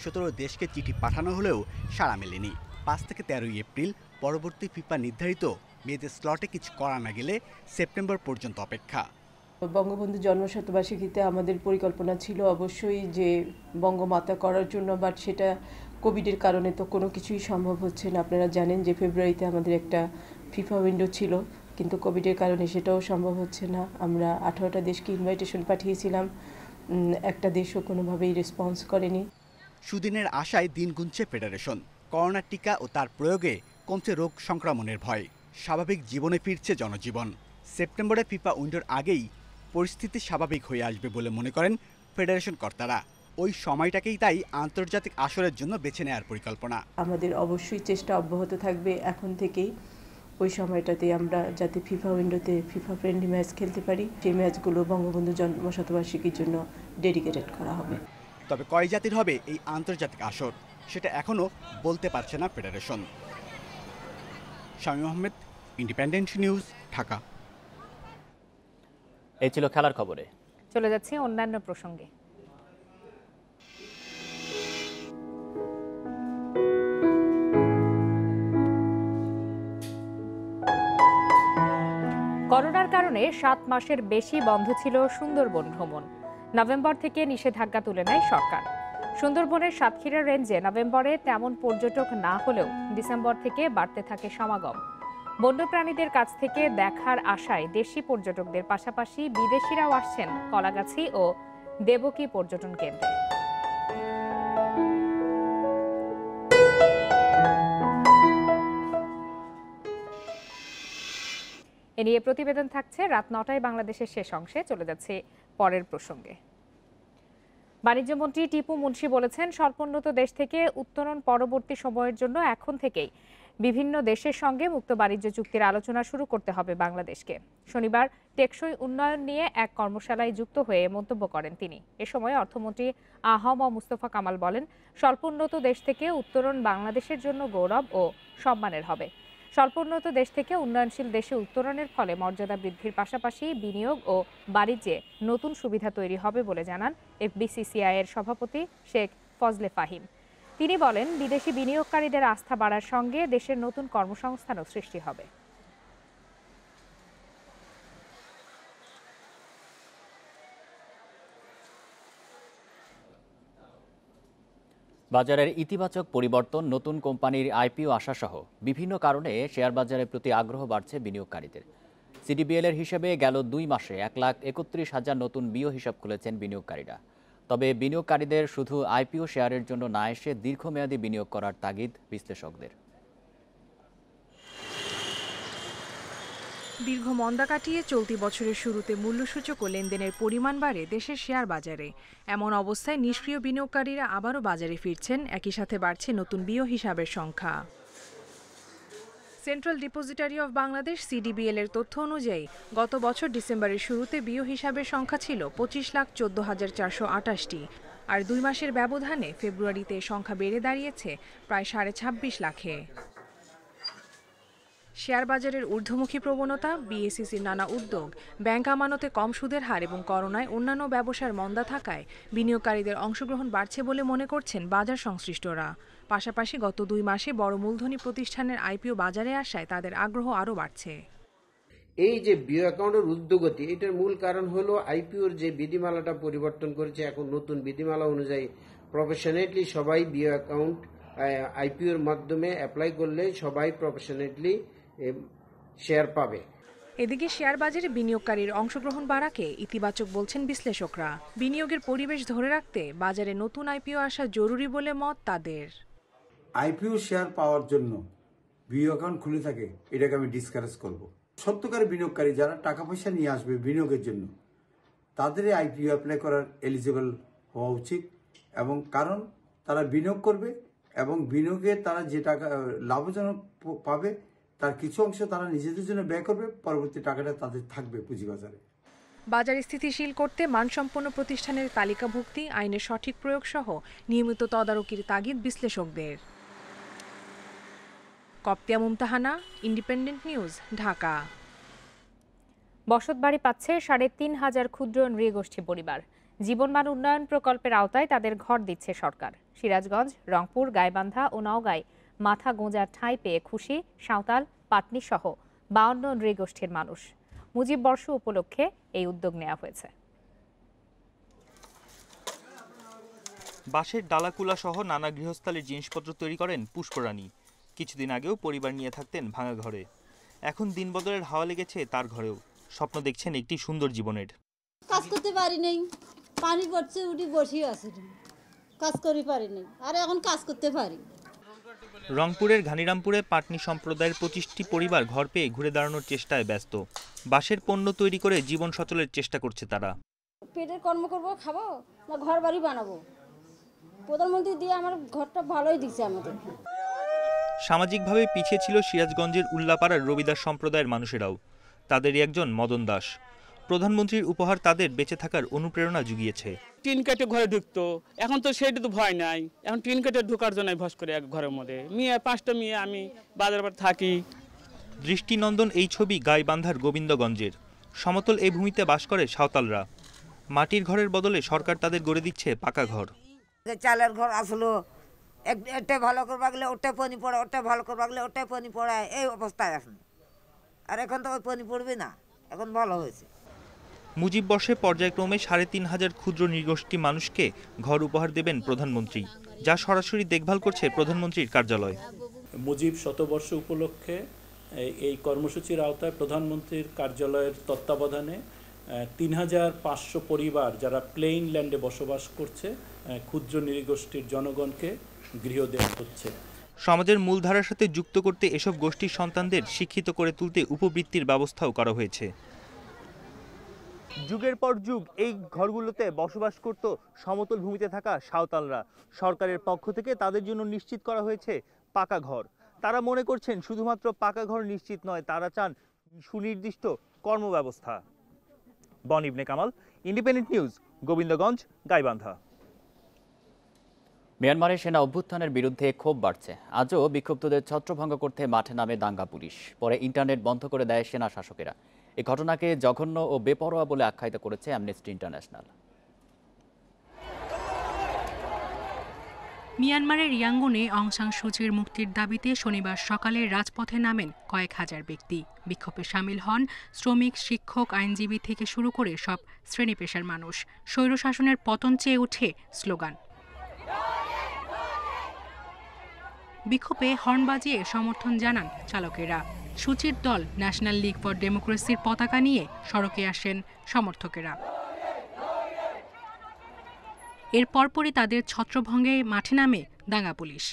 17 দেশকে চিঠি পাঠানো হলেও সাড়া মেলেনি। 5 থেকে 13 এপ্রিল পরবর্তী ফিফা নির্ধারিত মেয়েদের স্লটে কিছু করা না গেলে সেপ্টেম্বর পর্যন্ত অপেক্ষা। বঙ্গবন্ধু জন্মশতবার্ষিকীতে আমাদের পরিকল্পনা ছিল অবশ্যই যে বঙ্গমাতা করার জন্য, বাট সেটা কোভিডের কারণে তো কোনো কিছুই সম্ভব হচ্ছে না। আপনারা জানেন যে ফেব্রুয়ারিতে আমাদের একটা ফিফা উইন্ডো ছিল, কিন্তু কোভিডের কারণে সেটাও সম্ভব হচ্ছে না। আমরা 18টা দেশকে ইনভাইটেশন পাঠিয়েছিলাম, একটা দেশও কোনোভাবেই রেসপন্স করেনি। সুদিনের আশায় দিন গুনছে ফেডারেশন। করোনার টিকা ও তার প্রয়োগে কমছে রোগ সংক্রমণের ভয়, স্বাভাবিক জীবনে ফিরছে জনজীবন। সেপ্টেম্বরে ফিফা উইন্ডোর আগেই পরিস্থিতি স্বাভাবিক হয়ে আসবে বলে মনে করেন ফেডারেশন কর্তারা। ওই সময়টাকেই তাই আন্তর্জাতিক আসরের জন্য বেছে নেওয়ার পরিকল্পনা। আমাদের অবশ্যই চেষ্টা অব্যাহত থাকবে এখন থেকেই, ওই সময়টাতে আমরা যাতে ফিফা উইন্ডোতে ফিফা ফ্রেন্ডলি ম্যাচ খেলতে পারি। সেই ম্যাচগুলো বঙ্গবন্ধু জন্মশতবার্ষিকীর জন্য ডেডিকেটেড করা হবে। তবে কয় জাতির হবে এই আন্তর্জাতিক আসর সেটা এখনও বলতে পারছে না federation. Shamim Ahmed, independent news, Dhaka. এই ছিল খেলার খবরে। চলে যাচ্ছে অন্যান্য প্রসঙ্গে। করোনার কারণে 7 মাসের বেশি বন্ধ ছিল সুন্দরবন ভ্রমণ। নভেম্বর থেকে নিষেধাজ্ঞা তুলে নেয় সরকার। সুন্দরবনের সাতক্ষীরা রেঞ্জে নভেম্বরে তেমন পর্যটক না হলেও ডিসেম্বর থেকে বাড়তে থাকে সমাগম। বন্যপ্রাণীদের কাছ থেকে দেখার আশায় দেশি পর্যটকদের পাশাপাশি বিদেশিরাও আসছেন কলাগাছি ও দেবকী পর্যটন কেন্দ্রে। এ নিয়ে প্রতিবেদন থাকছে রাত 9টায় বাংলাদেশের শেষ অংশে। চলে যাচ্ছে পরের প্রসঙ্গে। বাণিজ্যমন্ত্রী টিপু মুন্সি বলেছেন, স্বল্পোন্নত দেশ থেকে উত্তরণ পরবর্তী সময়ের জন্য এখন থেকেই বিভিন্ন দেশের সঙ্গে মুক্ত বাণিজ্য চুক্তির আলোচনা শুরু করতে হবে বাংলাদেশকে। শনিবার টেকসই উন্নয়ন নিয়ে এক কর্মশালায় যুক্ত হয়ে মন্তব্য করেন তিনি। এ সময় অর্থমন্ত্রী আ.হ.ম মুস্তফা কামাল বলেন, স্বল্পোন্নত দেশ থেকে উত্তরণ বাংলাদেশের জন্য গৌরব ও সম্মানের হবে। স্বল্পোন্নত দেশ থেকে উন্নয়নশীল দেশে উত্তরণের ফলে মর্যাদা বৃদ্ধির পাশাপাশি বিনিয়োগ ও বাণিজ্যে নতুন সুবিধা তৈরি হবে বলে জানান এফবিসিসিআই-এর সভাপতি শেখ ফজলে ফাহিম। তিনি বলেন, বিদেশি বিনিয়োগকারীদের আস্থা বাড়ার সঙ্গে দেশের নতুন কর্মসংস্থানও সৃষ্টি হবে। বাজারের ইতিবাচক পরিবর্তন, নতুন কোম্পানির আইপিও আসা সহ বিভিন্ন কারণে শেয়ার বাজারের প্রতি আগ্রহ বাড়ছে বিনিয়োগকারীদের। সিডিবিএল-এর হিসেবে গেল 2 মাসে 1,31,000 নতুন বিও হিসাব খুলেছেন বিনিয়োগকারীরা। তবে বিনিয়োগকারীদের শুধু আইপিও শেয়ারের জন্য না এসে দীর্ঘমেয়াদী বিনিয়োগ করার তাগিদ বিশ্লেষকদের। দীর্ঘ মন্দা কাটিয়ে চলতি বছরের শুরুতে মূল্যসূচক ও লেনদেনের পরিমাণ বাড়ে দেশের শেয়ার বাজারে। এমন অবস্থায় নিষ্ক্রিয় বিনিয়োগকারীরা আবারও বাজারে ফিরছেন, একই সাথে বাড়ছে নতুন বিও হিসাবের সংখ্যা। Central depository of Bangladesh CDBL এর তথ্য অনুযায়ী গত বছর ডিসেম্বরের শুরুতে বিও হিসাবের সংখ্যা ছিল 25,14,428টি, আর 2 মাসের ব্যবধানে ফেব্রুয়ারিতে সংখ্যা বেড়ে দাঁড়িয়েছে প্রায় 26.5 লাখে। শেয়ার বাজারের ঊর্ধ্বমুখী প্রবণতা, BSECর নানা উদ্যোগ, ব্যাংক আমানতে কম সুদের হার এবং করোনায় অন্যান্য ব্যবসার মন্দা থাকায় বিনিয়োগকারীদের অংশগ্রহণ বাড়ছে বলে মনে করছেন বাজার সংশ্লিষ্টরা। পাশাপাশি গত 2 মাসে বড় মূলধনী প্রতিষ্ঠানের IPO বাজারে আসায় তাদের আগ্রহ আরও বাড়ছে। এই যে বিও অ্যাকাউন্টের উদ্যোগতি, এটার মূল কারণ হলো IPOর যে বিধিমালাটা পরিবর্তন করেছে। এখন নতুন বিধিমালা অনুযায়ী প্রফেশনালি সবাই বিও অ্যাকাউন্ট IPOর মাধ্যমে অ্যাপ্লাই করলে সবাই প্রফেশনালি শেয়ার পাবে। এদিকে শেয়ার বাজারে বিনিয়োগকারীর অংশগ্রহণ বাড়াকে ইতিবাচক বলছেন বিশ্লেষকরা। বিনিয়োগের পরিবেশ ধরে রাখতে বাজারে নতুন IPO আসা জরুরি বলে মত তাদের। IPO শেয়ার পাওয়ার জন্য বিও অ্যাকাউন্ট খুলে থাকে, এটাকে আমি ডিসকারেজ করব। সত্যকারের বিনিয়োগকারী যারা টাকা পয়সা নিয়ে আসবে বিনিয়োগের জন্য, তাদের IPO অ্যাপ্লাই করার এলিজিবল হওয়া উচিত, এবং কারণ তারা বিনিয়োগ করবে এবং বিনিয়োগে তারা যে টাকা লাভজনক পাবে তার কিছু অংশ তারা নিজেদের জন্য ব্যয় করবে, পরবর্তী টাকাটা তাদের থাকবে পুঁজিবাজারে। বাজার স্থিতিশীল করতে মানসম্পন্ন প্রতিষ্ঠানের তালিকাভুক্তি, আইনের সঠিক প্রয়োগ সহ নিয়মিত তদারকির তাগিদ বিশ্লেষকদের। কপ্তিয়া মুমতাহানা, ইন্ডিপেন্ডেন্ট নিউজ, ঢাকা। বসতবাড়ি পাচ্ছে 3,500 ক্ষুদ্র নৃগোষ্ঠী পরিবার। জীবনমান উন্নয়ন প্রকল্পের আওতায় তাদের ঘর দিচ্ছে সরকার। সিরাজগঞ্জ, রংপুর, গাইবান্ধা ও নওগাঁয় মাথা গোঁজার ঠাঁই পেয়ে খুশি সাঁওতাল, পাটনি সহ 52 নৃগোষ্ঠীর মানুষ। মুজিব বর্ষ উপলক্ষে এই উদ্যোগ নেওয়া হয়েছে। বাঁশের ডালাকুলা সহ নানা গৃহস্থালির জিনিসপত্র তৈরি করেন পুষ্পরানী। কিছুদিন আগেও পরিবার নিয়ে থাকতেন ভাঙা ঘরে। এখন দিন বদলের হাওয়া লেগেছে তার ঘরেও। স্বপ্ন দেখছেন একটি সুন্দর জীবনের। কাজ করতে পারি নাই, পানি পড়ছে, উঠি বসি আছে, কাজ করি পারি নাই, আর এখন কাজ করতে পারি। রংপুরের ঘানিরামপুরে পাটনি সম্প্রদায়ের 25টি পরিবার ঘর পেয়ে ঘুরে দাঁড়ানোর চেষ্টায় ব্যস্ত। বাঁশের পণ্য তৈরি করে জীবন সচলের চেষ্টা করছে তারা। পেটের কর্ম করবো, খাবো না ঘর বাড়ি বানাবো। প্রধানমন্ত্রী দিয়ে আমার ঘরটা ভালোই দিচ্ছে আমাদের। সামাজিকভাবে পিছিয়ে ছিল সিরাজগঞ্জের উল্লাপাড়ার রবিদাস সম্প্রদায়ের মানুষেরাও। তাদেরই একজন মদন দাস। প্রধানমন্ত্রীর উপহার তাদের বেঁচে থাকার অনুপ্রেরণা জুগিয়েছে। টিন কেটে ঘরে ঢুকতো, এখন তো সেটা তো ভয় নাই। এখন টিন কেটে ঢোকার জন্য ভস করে এক ঘরের মধ্যে মেয়ে 5টা মেয়ে, আমি বাজার থাকি। দৃষ্টিনন্দন এই ছবি গাইবান্ধার গোবিন্দগঞ্জের। সমতল এই ভূমিতে বাস করে সাঁওতালরা। মাটির ঘরের বদলে সরকার তাদের গড়ে দিচ্ছে পাকা ঘর। চালের ঘর আসলো, এটা ভালো করবা গেলে ওটা পানি পড়ে, ওটা ভালো করবা গেলে ওটা পানি পড়ায়, এই অবস্থায় আসুন। আর এখন তো ওই পানি পড়বে না, এখন ভালো হয়েছে। মুজিব বর্ষে পর্যায়ক্রমে 3,500 ক্ষুদ্র নৃগোষ্ঠী মানুষকে ঘর উপহার দেবেন প্রধানমন্ত্রী, যা সরাসরি দেখভাল করছে প্রধানমন্ত্রীর কার্যালয়। মুজিব শতবর্ষ উপলক্ষে এই কর্মসূচির আওতায় প্রধানমন্ত্রীর কার্যালয়ের তত্ত্বাবধানে 3,500 পরিবার যারা প্লেইন ল্যান্ডে বসবাস করছে, ক্ষুদ্র নৃগোষ্ঠীর জনগণকে গৃহ দেওয়া হচ্ছে। সমাজের মূলধারার সাথে যুক্ত করতে এসব গোষ্ঠীর সন্তানদের শিক্ষিত করে তুলতে উপবৃত্তির ব্যবস্থাও করা হয়েছে। যুগের পর যুগ এই ঘরগুলোতে বসবাস করত সমতল ভূমিতে থাকা সাঁওতালরা। সরকারের পক্ষ থেকে তাদের জন্য নিশ্চিত করা হয়েছে পাকা ঘর। তারা মনে করছেন শুধুমাত্র পাকা ঘর নিশ্চিত নয়, তারা চান সুনির্দিষ্ট কর্মব্যবস্থা। বন ইবনে কামাল, ইন্ডিপেন্ডেন্ট নিউজ, গোবিন্দগঞ্জ, গাইবান্ধা। মিয়ানমারের সেনা অভ্যুত্থানের বিরুদ্ধে ক্ষোভ বাড়ছে। আজও বিক্ষুব্ধদের ছত্রভঙ্গ করতে মাঠে নামে দাঙ্গা পুলিশ। পরে ইন্টারনেট বন্ধ করে দেয় সেনা শাসকেরা। এই ঘটনাকে জঘন্য ও বেপরোয়া বলে আখ্যায়িত করেছে অ্যামনেস্টি ইন্টারন্যাশনাল। মিয়ানমারের ইয়াঙ্গুনে অং সান সুচির মুক্তির দাবিতে শনিবার সকালে রাজপথে নামেন কয়েক হাজার ব্যক্তি। বিক্ষোভে সামিল হন শ্রমিক, শিক্ষক, আইনজীবী থেকে শুরু করে সব শ্রেণী পেশার মানুষ। স্বৈরশাসনের পতন চেয়ে ওঠে স্লোগান। বিক্ষোভে হর্ন বাজিয়ে সমর্থন জানান চালকেরা। সুচির দল ন্যাশনাল লীগ ফর ডেমোক্রেসির পতাকা নিয়ে সড়কে আসেন সমর্থকেরা। এর পরপরই তাদের ছত্রভঙ্গে মাঠে নামে দাঙ্গা পুলিশ।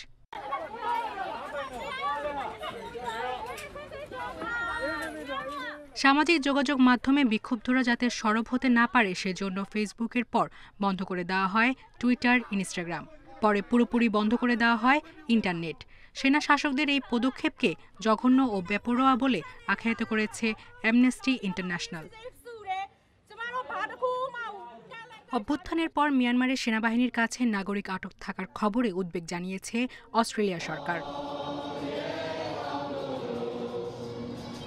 সামাজিক যোগাযোগ মাধ্যমে বিক্ষুব্ধরা যাতে সরব হতে না পারে সেজন্য ফেসবুকের পর বন্ধ করে দেওয়া হয় টুইটার, ইনস্টাগ্রাম। পরে পুরোপুরি বন্ধ করে দেওয়া হয় ইন্টারনেট। সেনা শাসকদের এই পদক্ষেপকে জঘন্য ও বেপরোয়া বলে আখ্যায়িত করেছে অ্যামনেস্টি ইন্টারন্যাশনাল। অভ্যুত্থানের পর মিয়ানমারের সেনাবাহিনীর কাছে নাগরিক আটক থাকার খবরে উদ্বেগ জানিয়েছে অস্ট্রেলিয়া সরকার।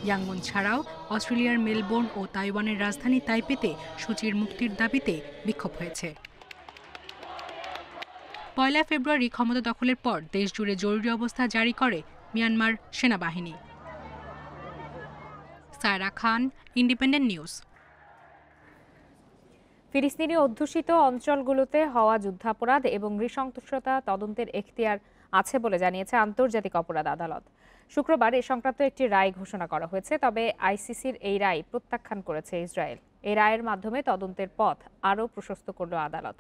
ইয়াঙ্গুন ছাড়াও অস্ট্রেলিয়ার মেলবোর্ন ও তাইওয়ানের রাজধানী তাইপেতে সূচির মুক্তির দাবিতে বিক্ষোভ হয়েছে। 1 ফেব্রুয়ারি ক্ষমতা দখলের পর দেশজুড়ে জরুরি অবস্থা জারি করে মিয়ানমার সেনাবাহিনী। সায়রা খান, ইন্ডিপেন্ডেন্ট নিউজ। ফিলিস্তিনি অধ্যুষিত অঞ্চলগুলোতে হওয়া যুদ্ধাপরাধ এবং নৃশংসতা তদন্তের এখতিয়ার আছে বলে জানিয়েছে আন্তর্জাতিক অপরাধ আদালত। শুক্রবার এ সংক্রান্ত একটি রায় ঘোষণা করা হয়েছে, তবে আইসিসির এই রায় প্রত্যাখ্যান করেছে ইসরায়েল। এই রায়ের মাধ্যমে তদন্তের পথ আরও প্রশস্ত করল আদালত।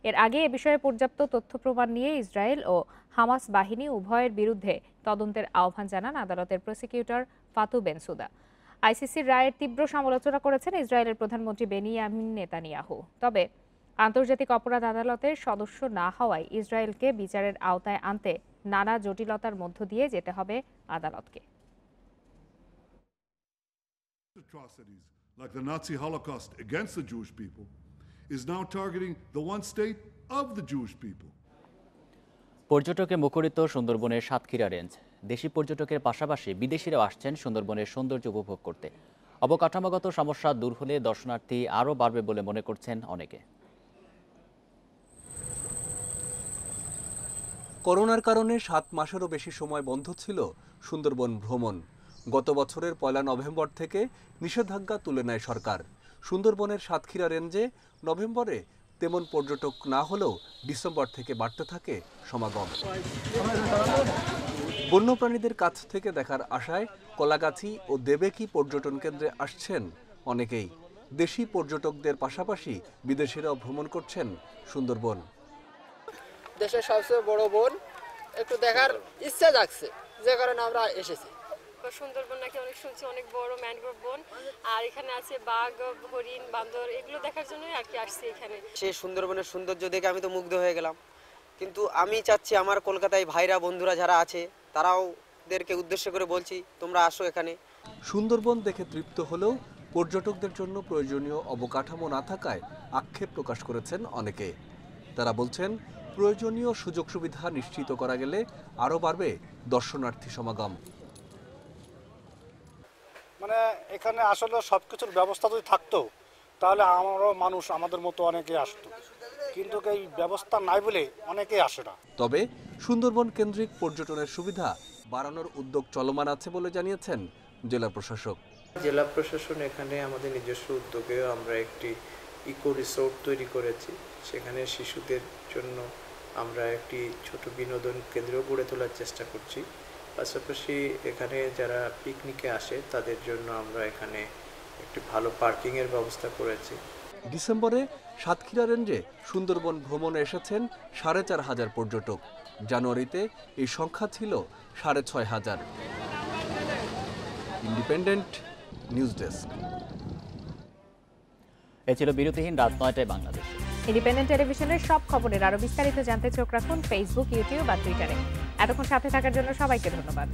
এর আগে এ বিষয়ে পর্যাপ্ত তথ্য প্রমাণ নিয়ে ইসরায়েল ও হামাস বাহিনী উভয়ের বিরুদ্ধে তদন্তের আহ্বান জানান আদালতের প্রসিকিউটর ফাতু বেনসুদা। আইসিসির রায়ের তীব্র সমালোচনা করেছেন ইসরায়েলের প্রধানমন্ত্রী বেনিয়ামিন নেতানিয়াহু। তবে আন্তর্জাতিক অপরাধ আদালতের সদস্য না হওয়ায় ইসরায়েলকে বিচারের আওতায় আনতে নানা জটিলতার মধ্য দিয়ে যেতে হবে আদালতকে। Like the Nazi Holocaust against the Jewish people is now targeting the one state of the Jewish people. পর্যটকে মুখরিত সুন্দরবনের সাতক্ষীরা রেঞ্জ। দেশি পর্যটকের পাশাপাশি বিদেশিরাও আসছেন সুন্দরবনের সৌন্দর্য উপভোগ করতে। অবকাঠামোগত সমস্যা দূর হলে দর্শনার্থী আরও বাড়বে বলে মনে করছেন অনেকে। করোনার কারণে 7 মাসেরও বেশি সময় বন্ধ ছিল সুন্দরবন ভ্রমণ। গত বছরের 1 নভেম্বর থেকে নিষেধাজ্ঞা তুলে নেয় সরকার। সুন্দরবনের সাতক্ষীরা রেঞ্জে নভেম্বরে তেমন পর্যটক না হলেও ডিসেম্বর থেকে বাড়তে থাকে সমাগম। বন্যপ্রাণীদের কাছ থেকে দেখার আশায় কলাগাছি ও দেবেকি পর্যটন কেন্দ্রে আসছেন অনেকেই। দেশি পর্যটকদের পাশাপাশি বিদেশিরাও ভ্রমণ করছেন সুন্দরবন। দেশের সবচেয়ে বড় বন একটু দেখার ইচ্ছা জাগছে, যে কারণে আমরা এসেছি। সুন্দরবন নাকি অনেক শুনছি, অনেক বড় ম্যানগ্রোভ বন, আর এখানে আছে বাঘ, হরিণ, বান্দর, এগুলো দেখার জন্যই আর কি আসছি এখানে। সেই সুন্দরবনের সৌন্দর্য দেখে আমি তো মুগ্ধ হয়ে গেলাম, কিন্তু আমি চাচ্ছি আমার কলকাতায় ভাইরা বন্ধুরা যারা আছে তারাও দেরকে উদ্দেশ্য করে বলছি তোমরা আসো এখানে। সুন্দরবন দেখে তৃপ্ত হলেও পর্যটকদের জন্য প্রয়োজনীয় অবকাঠামো না থাকায় আক্ষেপ প্রকাশ করেছেন অনেকে। তারা বলছেন প্রয়োজনীয় সুযোগ সুবিধা নিশ্চিত করা গেলে আরও বাড়বে দর্শনার্থী সমাগম। মানে এখানে আসলে সবকিছুর ব্যবস্থা যদি থাকতো তাহলে আমারও মানুষ আমাদের মতো অনেকে আসতো, কিন্তু এই ব্যবস্থা নাই বলে অনেকেই আসে না। তবে সুন্দরবন কেন্দ্রিক পর্যটনের সুবিধা বাড়ানোর উদ্যোগ চলমান আছে বলে জানিয়েছেন জেলা প্রশাসক। জেলা প্রশাসন এখানে আমাদের নিজস্ব উদ্যোগে আমরা একটি ইকো রিসোর্ট তৈরি করেছি। সেখানে শিশুদের জন্য আমরা একটি ছোট বিনোদন কেন্দ্র গড়ে তোলার চেষ্টা করছি। পাশাপাশি এখানে যারা পিকনিকে আসে তাদের জন্য আমরা এখানে একটি ভালো পার্কিংয়ের ব্যবস্থা করেছি। ডিসেম্বরে সাতক্ষীরা রেঞ্জে সুন্দরবন ভ্রমণে এসেছেন 4500 পর্যটক। জানুয়ারিতে এই সংখ্যা ছিল 6500। Independent news desk. এ ছিল বিরতিহীন রাত 9টায় বাংলাদেশ। ইন্ডিপেন্ডেন্ট টেলিভিশনের সব খবরের আরো বিস্তারিত জানতে চোখ রাখুন ফেসবুক, ইউটিউব আর টুইটারে। এতক্ষণ সাথে থাকার জন্য সবাইকে ধন্যবাদ।